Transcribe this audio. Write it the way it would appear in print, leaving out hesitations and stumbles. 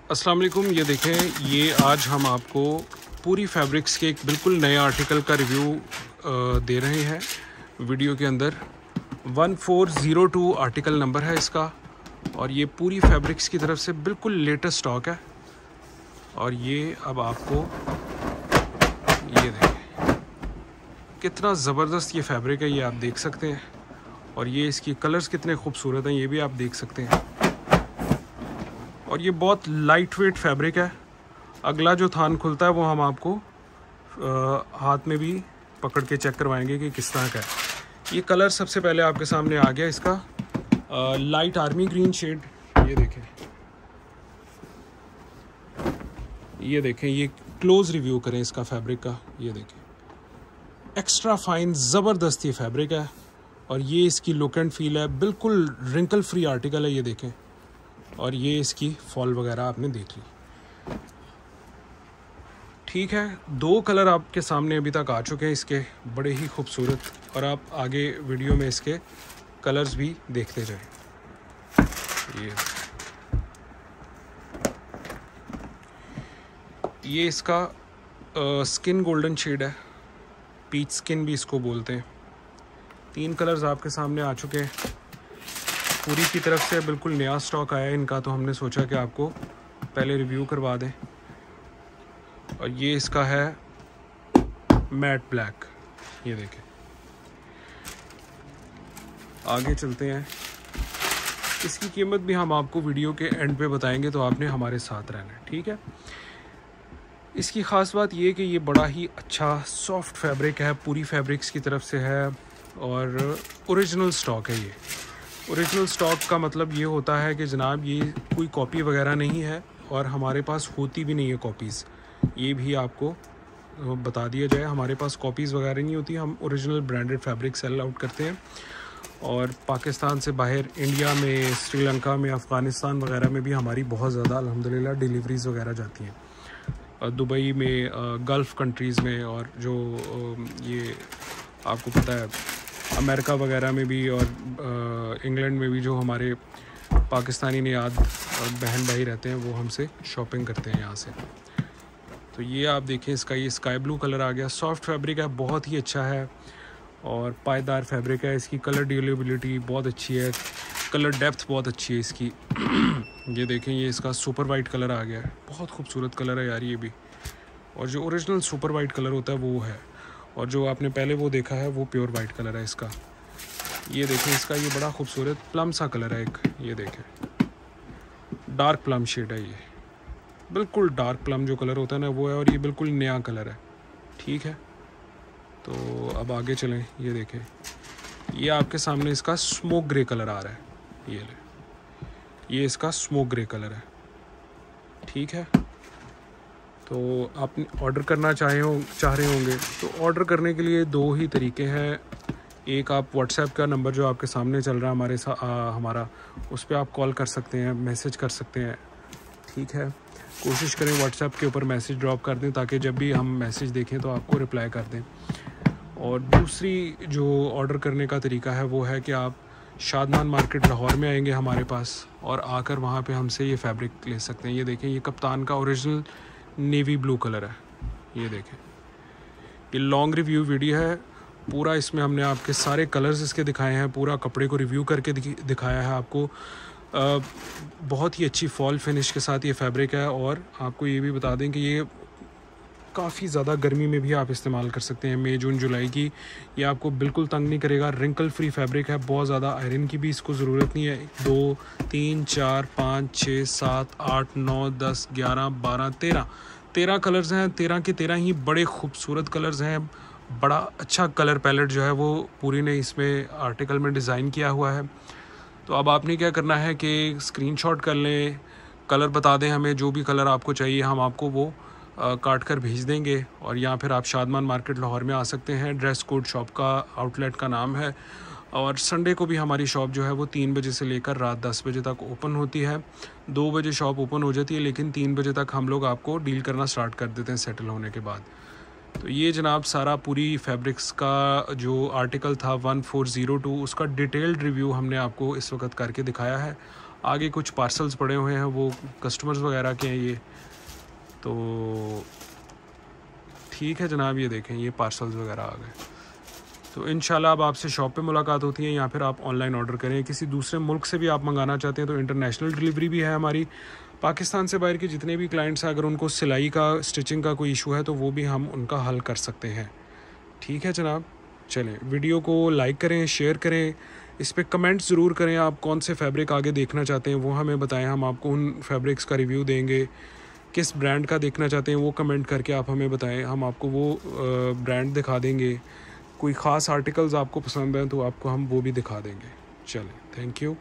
अस्सलाम वालेकुम। ये देखें, ये आज हम आपको पूरी फैब्रिक्स के एक बिल्कुल नए आर्टिकल का रिव्यू दे रहे हैं वीडियो के अंदर। 1402 आर्टिकल नंबर है इसका और ये पूरी फैब्रिक्स की तरफ से बिल्कुल लेटेस्ट स्टॉक है। और ये अब आपको ये देखें कितना ज़बरदस्त ये फैब्रिक है, ये आप देख सकते हैं। और ये इसकी कलर्स कितने खूबसूरत हैं ये भी आप देख सकते हैं। और ये बहुत लाइट वेट फैब्रिक है। अगला जो थान खुलता है वो हम आपको हाथ में भी पकड़ के चेक करवाएंगे कि किस तरह का है। ये कलर सबसे पहले आपके सामने आ गया इसका लाइट आर्मी ग्रीन शेड। ये देखें, ये क्लोज रिव्यू करें इसका फैब्रिक का। ये देखें एक्स्ट्रा फाइन ज़बरदस्त ये फैब्रिक है और ये इसकी लुक एंड फील है, बिल्कुल रिंकल फ्री आर्टिकल है। ये देखें, और ये इसकी फॉल वगैरह आपने देख ली। ठीक है, 2 कलर आपके सामने अभी तक आ चुके हैं इसके, बड़े ही खूबसूरत। और आप आगे वीडियो में इसके कलर्स भी देखते जाएं। ये इसका स्किन गोल्डन शेड है, पीच स्किन भी इसको बोलते हैं। 3 कलर्स आपके सामने आ चुके हैं। पूरी की तरफ से बिल्कुल नया स्टॉक आया है इनका, तो हमने सोचा कि आपको पहले रिव्यू करवा दें। और ये इसका है मैट ब्लैक। ये देखें, आगे चलते हैं। इसकी कीमत भी हम आपको वीडियो के एंड पे बताएंगे, तो आपने हमारे साथ रहना है, ठीक है। इसकी ख़ास बात ये कि ये बड़ा ही अच्छा सॉफ्ट फैब्रिक है, पूरी फैब्रिक्स की तरफ से है और ओरिजिनल स्टॉक है। ये ओरिजिनल स्टॉक का मतलब ये होता है कि जनाब ये कोई कॉपी वगैरह नहीं है और हमारे पास होती भी नहीं है कॉपीज़। ये भी आपको बता दिया जाए, हमारे पास कॉपीज़ वगैरह नहीं होती। हम original branded fabric sell out करते हैं और पाकिस्तान से बाहर इंडिया में, श्रीलंका में, अफ़गानिस्तान वगैरह में भी हमारी बहुत ज़्यादा अल्हम्दुलिल्लाह डिलीवरीज़ वगैरह जाती हैं। दुबई में, गल्फ़ कंट्रीज़ में, और जो ये आपको पता है अमेरिका वगैरह में भी और इंग्लैंड में भी जो हमारे पाकिस्तानी नियाद बहन भाई रहते हैं वो हमसे शॉपिंग करते हैं यहाँ से। तो ये आप देखें, इसका ये स्काई ब्लू कलर आ गया। सॉफ्ट फैब्रिक है, बहुत ही अच्छा है और पायदार फैब्रिक है। इसकी कलर ड्यूरेबिलिटी बहुत अच्छी है, कलर डेप्थ बहुत अच्छी है इसकी। ये देखें, ये इसका सुपर वाइट कलर आ गया है, बहुत खूबसूरत कलर है यार ये भी। और जो ओरिजिनल सुपर वाइट कलर होता है वो है, और जो आपने पहले वो देखा है वो प्योर वाइट कलर है इसका। ये देखें, इसका ये बड़ा खूबसूरत प्लम सा कलर है एक। ये देखें, डार्क प्लम शेड है, ये बिल्कुल डार्क प्लम जो कलर होता है ना वो है, और ये बिल्कुल नया कलर है, ठीक है। तो अब आगे चलें। ये देखें, ये आपके सामने इसका स्मोक ग्रे कलर आ रहा है। ये इसका स्मोक ग्रे कलर है, ठीक है। तो आप ऑर्डर करना चाह रहे होंगे तो ऑर्डर करने के लिए 2 ही तरीके हैं। एक, आप व्हाट्सएप का नंबर जो आपके सामने चल रहा है हमारा, उस पर आप कॉल कर सकते हैं, मैसेज कर सकते हैं, ठीक है। कोशिश करें व्हाट्सएप के ऊपर मैसेज ड्रॉप कर दें ताकि जब भी हम मैसेज देखें तो आपको रिप्लाई कर दें। और दूसरी जो ऑर्डर करने का तरीका है वो है कि आप शादमान मार्केट लाहौर में आएंगे हमारे पास, और आकर वहाँ पे हमसे ये फैब्रिक ले सकते हैं। ये देखें, ये कप्तान का ओरिजिनल नेवी ब्लू कलर है। ये देखें, ये लॉन्ग रिव्यू वीडियो है पूरा, इसमें हमने आपके सारे कलर्स इसके दिखाए हैं, पूरा कपड़े को रिव्यू करके दिखाया है आपको। बहुत ही अच्छी फॉल फिनिश के साथ ये फैब्रिक है। और आपको ये भी बता दें कि ये काफ़ी ज़्यादा गर्मी में भी आप इस्तेमाल कर सकते हैं, मई जून जुलाई की। ये आपको बिल्कुल तंग नहीं करेगा, रिंकल फ्री फैब्रिक है, बहुत ज़्यादा आयरन की भी इसको ज़रूरत नहीं है। 2 3 4 5 6 7 8 9 10 11 12 13 कलर्स हैं। 13 के 13 ही बड़े खूबसूरत कलर्स हैं। बड़ा अच्छा कलर पैलेट जो है वो पूरी ने इसमें आर्टिकल में डिज़ाइन किया हुआ है। तो अब आपने क्या करना है कि स्क्रीनशॉट कर लें, कलर बता दें हमें, जो भी कलर आपको चाहिए हम आपको वो काट कर भेज देंगे। और या फिर आप शादमान मार्केट लाहौर में आ सकते हैं। ड्रेस कोड शॉप का आउटलेट का नाम है। और संडे को भी हमारी शॉप जो है वो 3 बजे से लेकर रात 10 बजे तक ओपन होती है। 2 बजे शॉप ओपन हो जाती है, लेकिन 3 बजे तक हम लोग आपको डील करना स्टार्ट कर देते हैं सेटल होने के बाद। तो ये जनाब सारा पूरी फैब्रिक्स का जो आर्टिकल था 1402, उसका डिटेल्ड रिव्यू हमने आपको इस वक्त करके दिखाया है। आगे कुछ पार्सल्स पड़े हुए हैं, वो कस्टमर्स वगैरह के हैं ये। तो ठीक है जनाब, ये देखें ये पार्सल्स वगैरह आ गए। तो इंशाल्लाह अब आपसे शॉप पे मुलाकात होती है या फिर आप ऑनलाइन ऑर्डर करें। किसी दूसरे मुल्क से भी आप मंगाना चाहते हैं तो इंटरनेशनल डिलीवरी भी है हमारी। पाकिस्तान से बाहर के जितने भी क्लाइंट्स हैं, अगर उनको सिलाई का, स्टिचिंग का कोई इशू है तो वो भी हम उनका हल कर सकते हैं। ठीक है जनाब, चलें वीडियो को लाइक करें, शेयर करें, इस पर कमेंट ज़रूर करें। आप कौन से फैब्रिक आगे देखना चाहते हैं वो हमें बताएं, हम आपको उन फैब्रिक्स का रिव्यू देंगे। किस ब्रांड का देखना चाहते हैं वो कमेंट करके आप हमें बताएं, हम आपको वो ब्रांड दिखा देंगे। कोई ख़ास आर्टिकल्स आपको पसंद हैं तो आपको हम वो भी दिखा देंगे। चलें, थैंक यू।